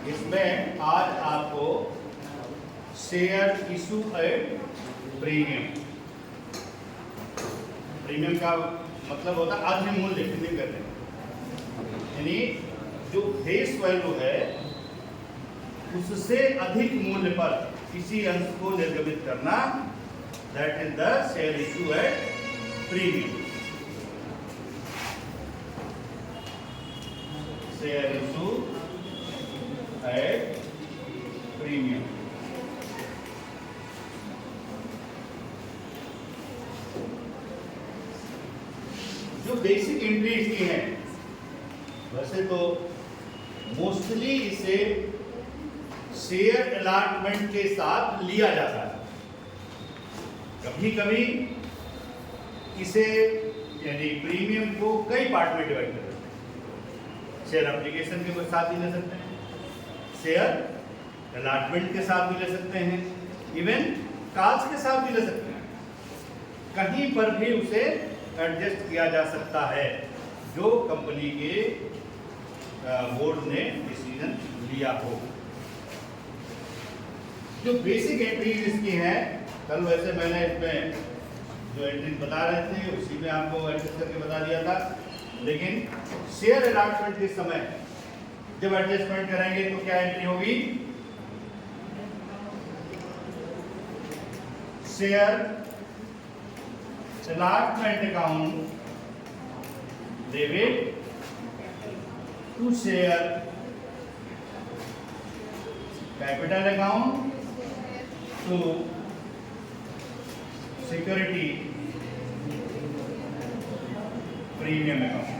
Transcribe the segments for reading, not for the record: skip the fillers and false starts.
इसमें आज आपको share issue at premium, premium का मतलब होता है आधे मूल्य कितने करते हैं, यानी जो फेस वैल्यू है उससे अधिक मूल्य पर किसी अंश को निर्गमित करना, that is the share issue at premium. Share issue at premium. जो बेसिक एंट्री इसकी है, वैसे तो मोस्टली इसे शेयर अलॉटमेंट के साथ लिया जाता है। कभी कभी इसे यानी प्रीमियम को कई पार्ट में डिवाइड कर सकते हैं। शेयर एप्लीकेशन के साथ भी ले सकते हैं, शेयर अलॉटमेंट के साथ भी ले सकते हैं, इवन कॉल्स के साथ भी ले सकते हैं। कहीं पर भी उसे एडजस्ट किया जा सकता है जो कंपनी के बोर्ड ने डिसीजन लिया हो। जो बेसिक एंट्रीज इसकी हैं, कल वैसे मैंने इसमें जो एंट्रीज बता रहे थे उसी में आपको एडजस्ट करके बता दिया था, लेकिन शेयर अलॉटमेंट के समय जब एडजस्टमेंट करेंगे तो क्या एंट्री होगी? Share allotment account debit to share capital account to security premium account.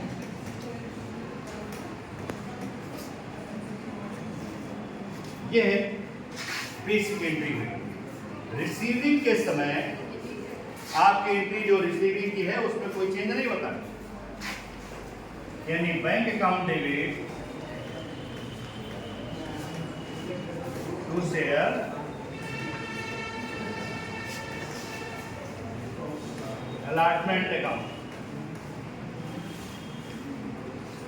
ये बेसिक एंट्री हुई। रिसीविंग के समय आपकी एंट्री जो रिसीविंग की है उसमें कोई चेंज नहीं होता, यानी bank account debit to share allotment account.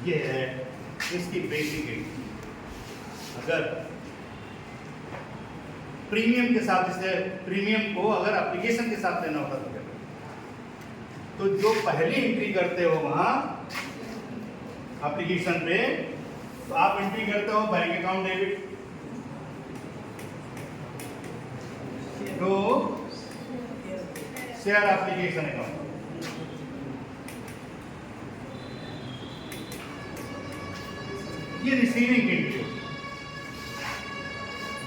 ये है इसकी बेसिक एंट्री। अगर प्रीमियम के साथ, इसे प्रीमियम को अगर एप्लीकेशन के साथ लेना होता तो जो पहली एंट्री करते हो वहां एप्लीकेशन पे, तो आप एंट्री करते हो bank account debit to share application account. ये रिसीविंग एंट्री।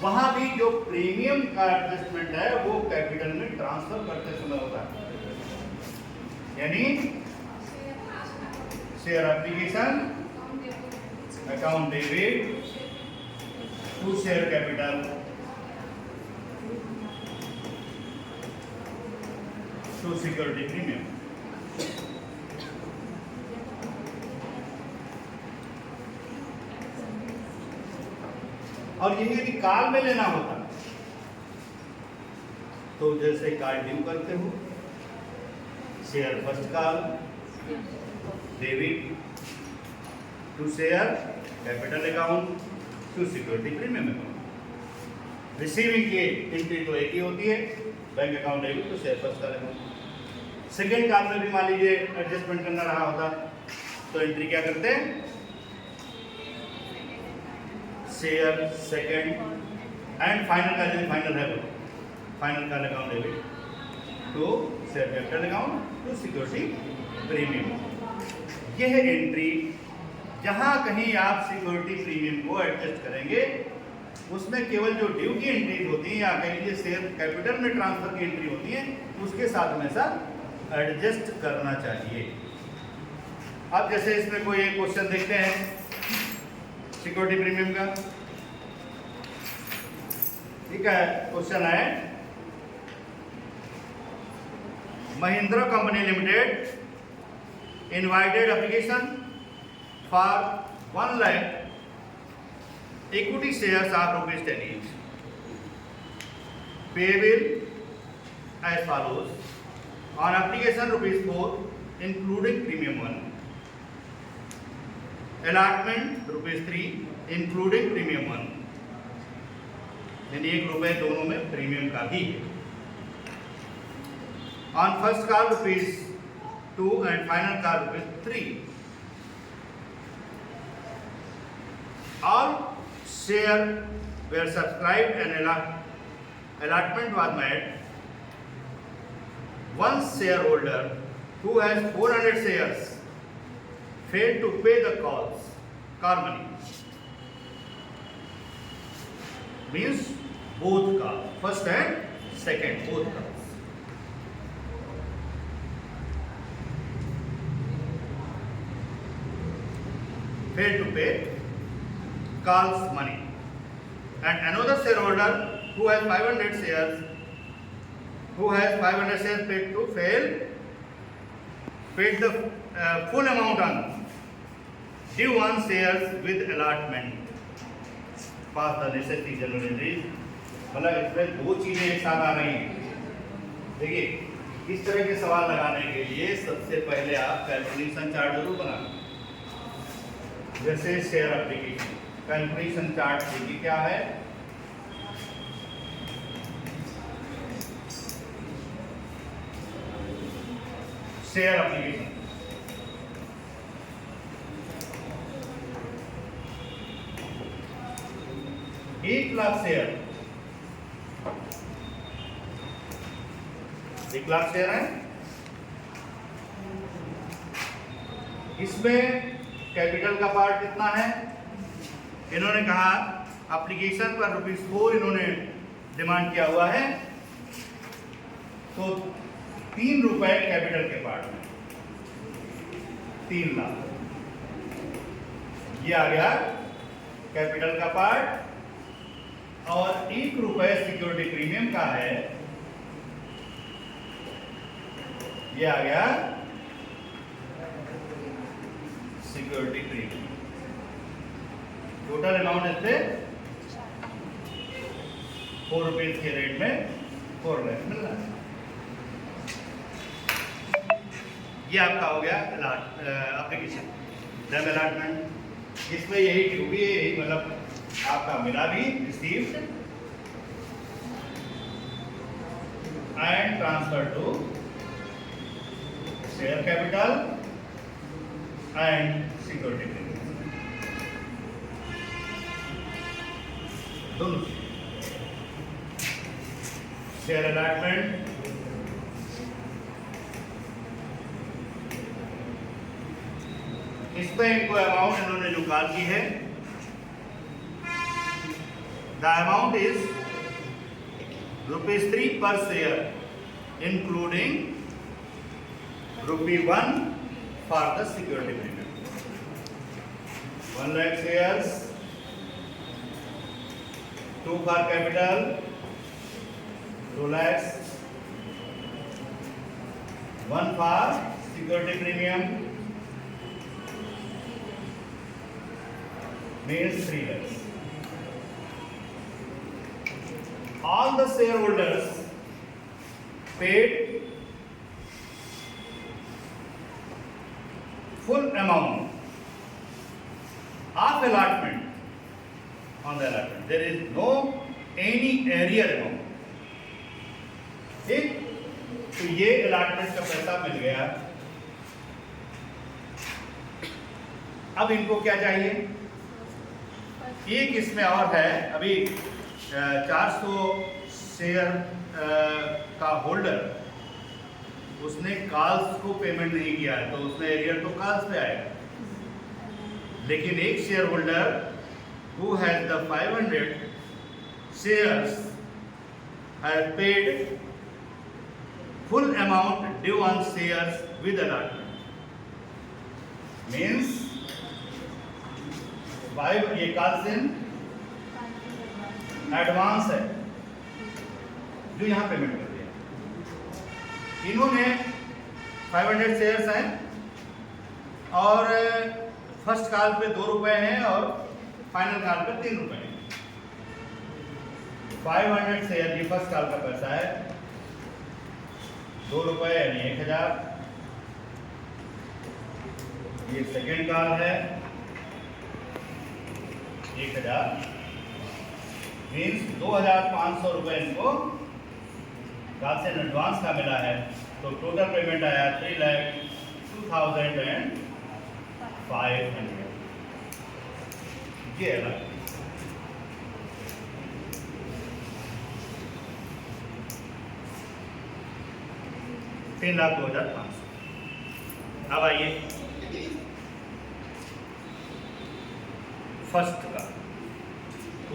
वहां भी जो प्रीमियम का एडजस्टमेंट है वो कैपिटल में ट्रांसफर करते समय होता है, यानी share application account debit to share capital to security premium. और यही यदि काल में लेना होता तो जैसे कार्ड ड्यू करते हो, share first call debit to share capital account to security premium account. Receiving की एंट्री तो एक ही होती है, bank account debit to share first call account. Second call में भी मान लीजिए एडजस्टमेंट करना रहा होता तो एंट्री क्या करते हैं? शेयर सेकेंड एंड फाइनल का, जो फाइनल है वो फाइनल का account debit to share capital account to security premium. यह एंट्री जहां कहीं आप सिक्योरिटी प्रीमियम को एडजस्ट करेंगे उसमें केवल जो ड्यू की एंट्री होती है या कह लीजिए शेयर कैपिटल में ट्रांसफर की एंट्री होती है उसके साथ हमेशा एडजस्ट करना चाहिए। अब जैसे इसमें कोई एक क्वेश्चन देखते हैं सिक्योरिटी प्रीमियम का, ठीक है। क्वेश्चन है, Mahindra company limited invited application for 1 lakh equity shares of ₹10 each, payable as follows: on application ₹4 including premium 1, Allotment ₹3 including premium 1, यानी ₹1 दोनों में प्रीमियम का भी है। On first call ₹2 and final call ₹3। All share were subscribed and allotment was made. One shareholder who has 400 shares failed to pay the call money. Means both calls, first and second, both calls. Failed to pay calls money. And another shareholder who has 500 shares paid the full amount on due on shares with allotment. Pass the necessary general entries. मतलब इसमें दो चीजें एक साथ आ रही हैं। देखिए, इस तरह के सवाल लगाने के लिए सबसे पहले आप कैलकुलेशन चार्ट जरूर बनाना। जैसे शेयर एप्लीकेशन कैलकुलेशन चार्ट देखिए क्या है। शेयर एप्लीकेशन 1,00,000 शेयर, 1,00,000 शेयर है। इसमें कैपिटल का पार्ट कितना है? इन्होंने कहा एप्लीकेशन पर ₹4 इन्होंने डिमांड किया हुआ है, तो ₹3 कैपिटल के पार्ट में 3 लाख, ये आ गया कैपिटल का पार्ट। और ₹1 सिक्योरिटी प्रीमियम का है, ये आ गया सिक्योरिटी प्रीमियम। टोटल अमाउंट इससे ₹4 के रेट में 4 लाख मिल रहा है। ये आपका हो गया एप्लीकेशन डेम अलॉटमेंट। इसमें यही ड्यूटी है, यही मतलब आपका मिला भी receive and transfer to share capital and security premium, दोनों शेयर अलॉटमेंट इसमें इनको अमाउंट इन्होंने जो कॉल की है, द अमाउंट इज ₹3 पर share including ₹1 for the security premium. 1 lakh shares, 2 for capital, 2 lakhs, 1 for security premium means 3 lakhs. All the shareholders paid full amount of allotment on the allotment. There is no any arrear amount. ठीक, तो ये allotment का पैसा मिल गया। अब इनको क्या चाहिए? एक इसमें और है, अभी 400 शेयर का होल्डर, उसने कॉल्स को पेमेंट नहीं किया है, तो उसमें एरियर तो कॉल्स पे आएगा। लेकिन एक share holder who has the 500 shares has paid full amount due on shares with allotment, means ये कॉल्स इन एडवांस है जो यहाँ पेमेंट कर दिया। इन्होंने 500 शेयर्स हैं और फर्स्ट कॉल पे ₹2 हैं और फाइनल कॉल पे ₹3 हैं। 500 शेयर ये फर्स्ट कॉल का पैसा है, ₹2 यानी 1000। ये सेकेंड कॉल है, 1000 मीन्स 2500 रुपये इनको काल से एडवांस का मिला है। तो टोटल पेमेंट आया 3,02,500। ये है 3,02,500। अब आइए फर्स्ट का,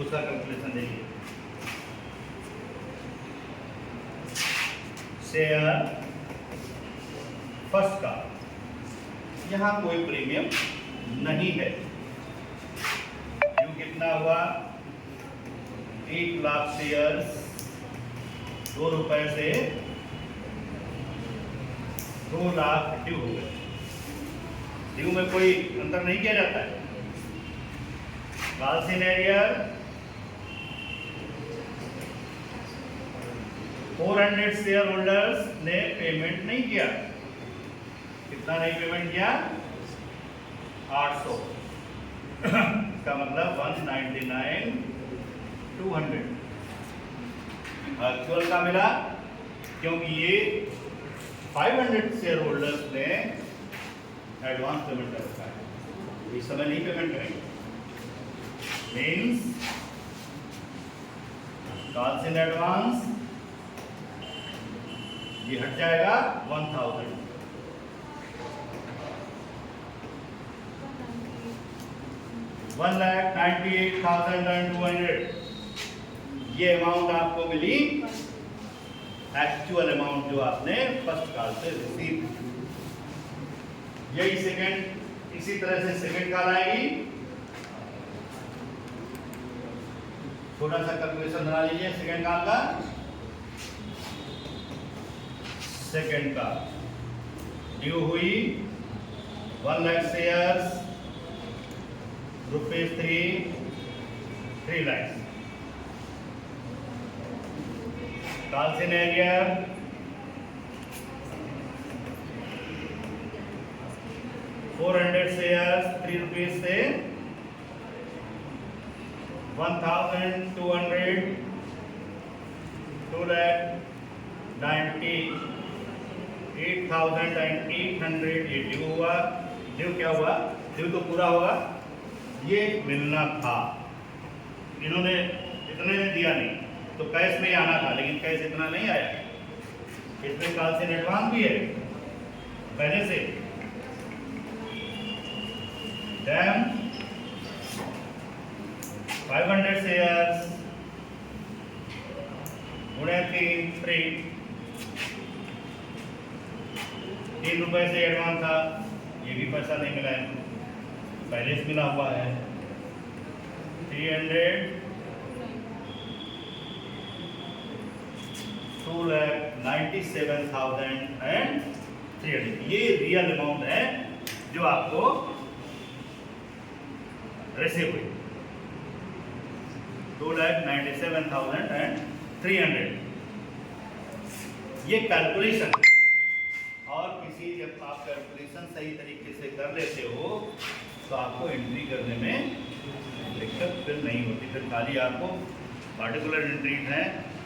उसका कैलकुलेशन देखिए। शेयर फर्स्ट का, यहां कोई प्रीमियम नहीं है। ड्यू कितना हुआ? 1 लाख शेयर्स 2 रुपए से 2 लाख ड्यू हो गए। ड्यू में कोई अंतर नहीं किया जाता है। काल्सिनेरियर 400 शेयर होल्डर्स ने पेमेंट नहीं किया। कितना नहीं पेमेंट किया? 800। इसका मतलब 199,200 एक्चुअल का मिला, क्योंकि ये 500 शेयर होल्डर्स ने एडवांस पेमेंट कर रखा है, इस समय नहीं पेमेंट करेंगे। मीन्स कॉल्स इन एडवांस ये हट जाएगा 1000। 1,98,200 ये अमाउंट आपको मिली, एक्चुअल अमाउंट जो आपने फर्स्ट कॉल से रिसीव। यही सेकंड, इसी तरह से सेकंड कॉल आएगी। थोड़ा सा कैलकुलेशन बना लीजिए सेकंड कॉल का। सेकंड का ड्यू हुई 1 लाख शेयर्स ₹3 लाख। काल्सिनेरियर 400 शेयर्स 3 रुपीज से 1,200 2,98,800 ये ड्यू हुआ। ड्यू क्या हुआ? ड्यू तो पूरा होगा, ये मिलना था। इन्होंने इतने में दिया नहीं, तो कैश में ही आना था, लेकिन कैश इतना नहीं आया। इसमें कॉल से एडवांस भी है पहले से। डैम 500 शेयर्स गुणे 3 रुपए से एडवांस था, ये भी पैसा नहीं मिला है, पहले से मिला हुआ है। 300 2,97,300 ये रियल अमाउंट है जो आपको रिसीव हुई। 2,97,300 ये कैलकुलेशन। और किसी जब आप कैलकुलेशन सही तरीके से कर लेते हो तो आपको एंट्री करने में दिक्कत फिर नहीं होती। फिर खाली आपको पार्टिकुलर एंट्री है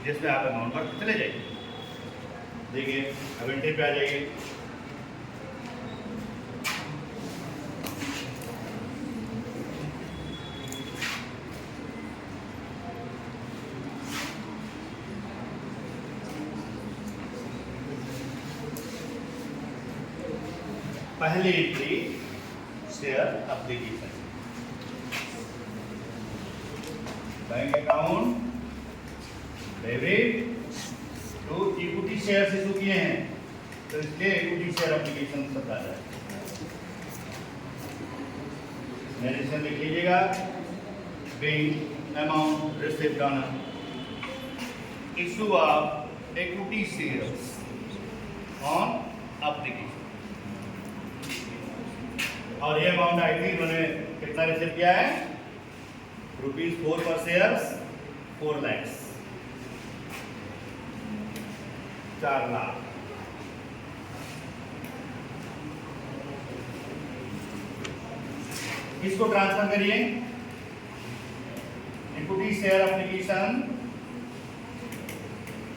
जिसमें आप अमाउंट पर चले जाइए। देखिए अब एंट्री पे आ जाइए। पहली entry share application, bank account debit to equity share issue किए हैं, तो इसलिए इक्विटी शेयर एप्लीकेशन सब आ जाए। नरेशन लिख लीजिएगा। Paying amount received on issue of equity shares on application. और ये अमाउंट आई थी, इन्होंने कितना रिसीव किया है? ₹4 पर शेयर्स 4 लाख 4 लाख। इसको ट्रांसफर करिए equity share application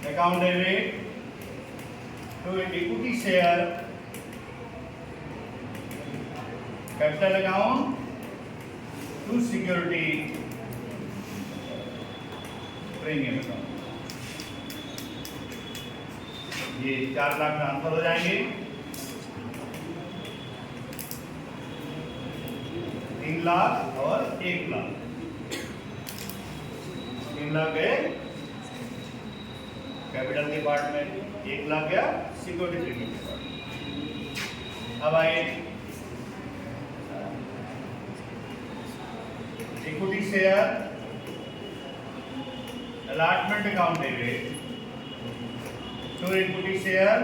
account debit to equity share capital account to security premium account. ये 4 लाख ट्रांसफर हो जाएंगे। 3 लाख और 1 लाख। 3 लाख गए कैपिटल के पार्ट में, 1 लाख गया सिक्योरिटी प्रीमियम के पार्ट में। अब आए equity share allotment account debit to equity share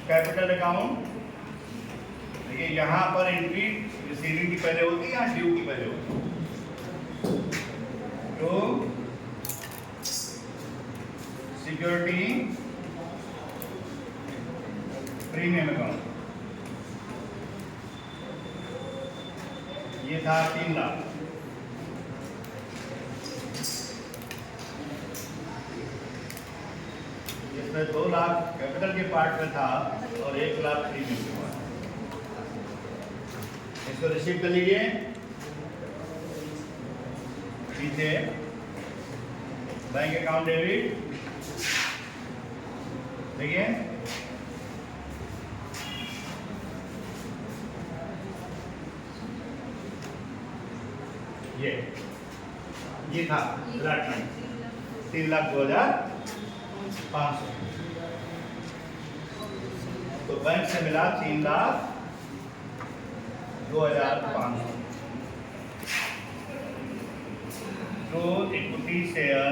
capital account. देखिए यहां पर एंट्री रिसीविंग की पहले होती है या ड्यू की पहले होती है? तो सिक्योरिटी प्रीमियम अकाउंट ये था 3 लाख। इसमें 2 लाख कैपिटल के पार्ट में था और 1 लाख प्रीमियम के पार्ट। इसको रिसीव कर लीजिए। नीचे बैंक अकाउंट डेबिट देखिए ये था अलॉटमेंट 3,02,500। तो बैंक से मिला 3,02,500। तो इक्विटी शेयर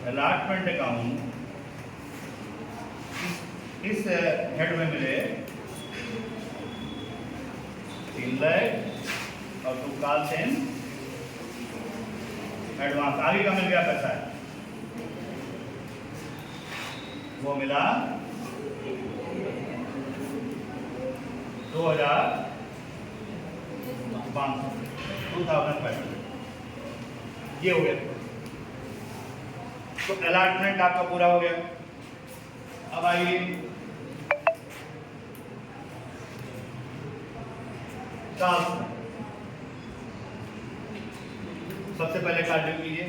अलॉटमेंट अकाउंट इस हेड में मिले 3 लाख और 2 कॉल सेन एडवांस। आगे का मिल गया पैसा है वो मिला 2,500 ये हो गया। तो अलॉटमेंट आपका पूरा हो गया। अब आइए सबसे पहले कार्ड ड्यू कीजिए।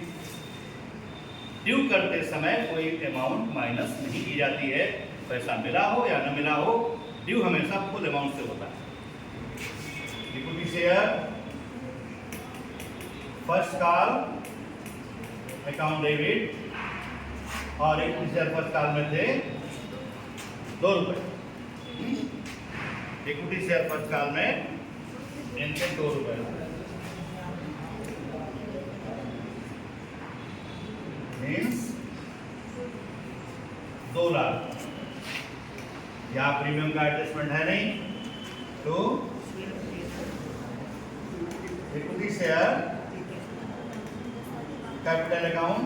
ड्यू करते समय कोई अमाउंट माइनस नहीं की जाती है, पैसा मिला हो या न मिला हो, ड्यू हमेशा फुल अमाउंट से होता है। Equity share first call account debit और इक्विटी शेयर फर्स्ट कॉल में थे 2 रुपए। इक्विटी शेयर फर्स्ट कॉल में इनसे 2 रुपए मीन्स 2 लाख। यहाँ प्रीमियम का एडजस्टमेंट है नहीं, तो equity share capital account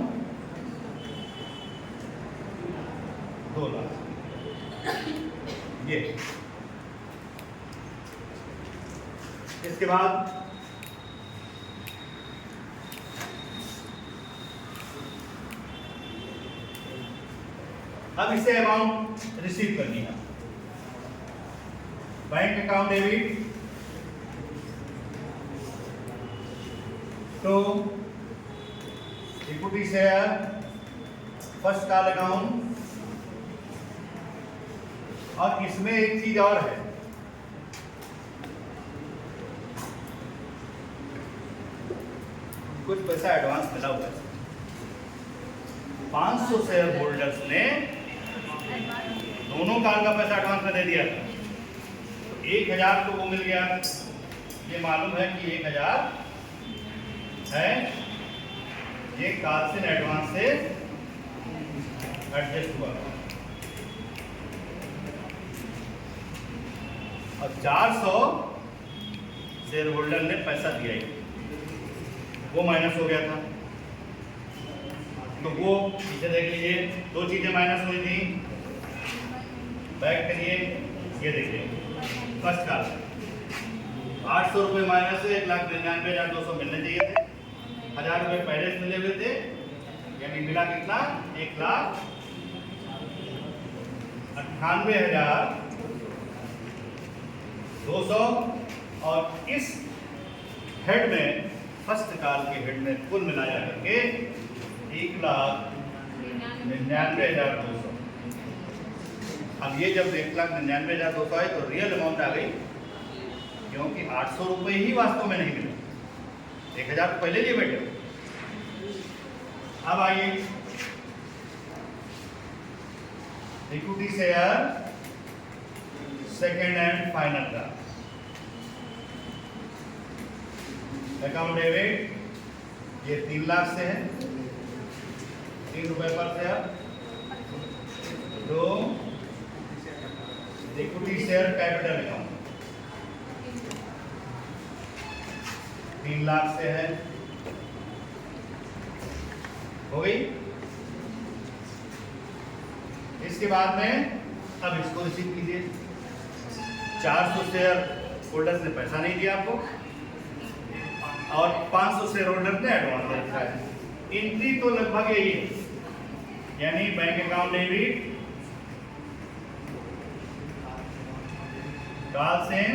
2 lakh. ये इसके बाद अब इसे अमाउंट रिसीव करनी है। बैंक अकाउंट डेबिट तो equity share first call account. और इसमें एक चीज और है, कुछ पैसा एडवांस मिला हुआ है। 500 शेयर होल्डर्स ने दोनों काल का पैसा एडवांस में दे दिया था, तो 1,000 तो वो मिल गया। ये मालूम है कि 1,000 है, ये काल से एडवांस से एडजस्ट हुआ और 400 शेयर होल्डर ने पैसा दिया ही, वो माइनस हो गया था। तो वो पीछे देख लीजिए, 2 चीजें माइनस हुई थी। बैक करिए, ये देखिए फर्स्ट कॉल 800 रुपये माइनस से 1,99,200 मिलने चाहिए थे। 1000 रुपये पहले से मिले हुए थे, यानी मिला कितना? 1,98,200। और इस हेड में, फर्स्ट काल के हेड में कुल मिलाया करके 1,99,200। अब ये जब 1,99,200 आए तो रियल अमाउंट आ गई, क्योंकि 800 रुपये ही वास्तव में नहीं मिले, 1,000 तो पहले लिए बैठे। अब आइए equity share second and final का अकाउंट डेबिट, ये 3 लाख से है, 3 रुपए पर share. 2 equity share capital account 3 lakh से है, हो गई। इसके बाद में अब इसको रिसीव कीजिए। 400 शेयर होल्डर्स ने पैसा नहीं दिया आपको, और 500 शेयर होल्डर ने एडवांस दे रखा है। एंट्री तो लगभग यही है, यानी बैंक अकाउंट डेबिट, डालसेन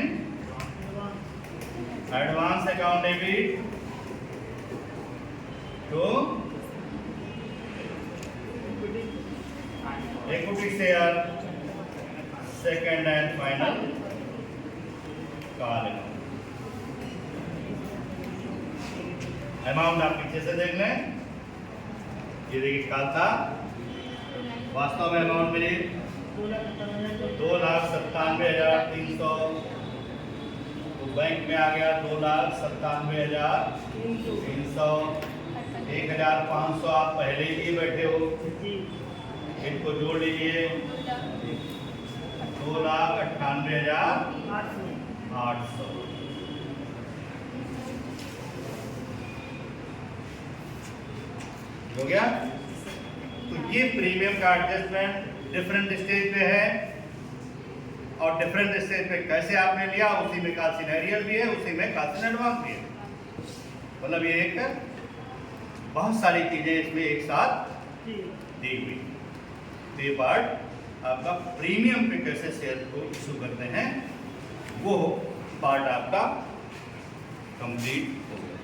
advance account debit to equity share second and final call amount आप पीछे से देख लें। ये देखिए कॉल था, वास्तव में अमाउंट मिली 2,97,300, तो बैंक में आ गया 2,97,300। 1,500 आप पहले ही लिए बैठे हो, इनको जोड़ लीजिए, 2,98,800। हो गया। तो ये प्रीमियम का एडजस्टमेंट डिफरेंट स्टेज पे है, और डिफरेंट स्टेज पे कैसे आपने लिया, उसी में काल्सिन एरियल भी है, उसी में काल्सिन एडवांस भी है। मतलब ये एक बहुत सारी चीजें इसमें एक साथ दी हुई। तो ये पार्ट आपका प्रीमियम पे कैसे शेयर को इशू करते हैं, वो पार्ट आपका कंप्लीट हो गया।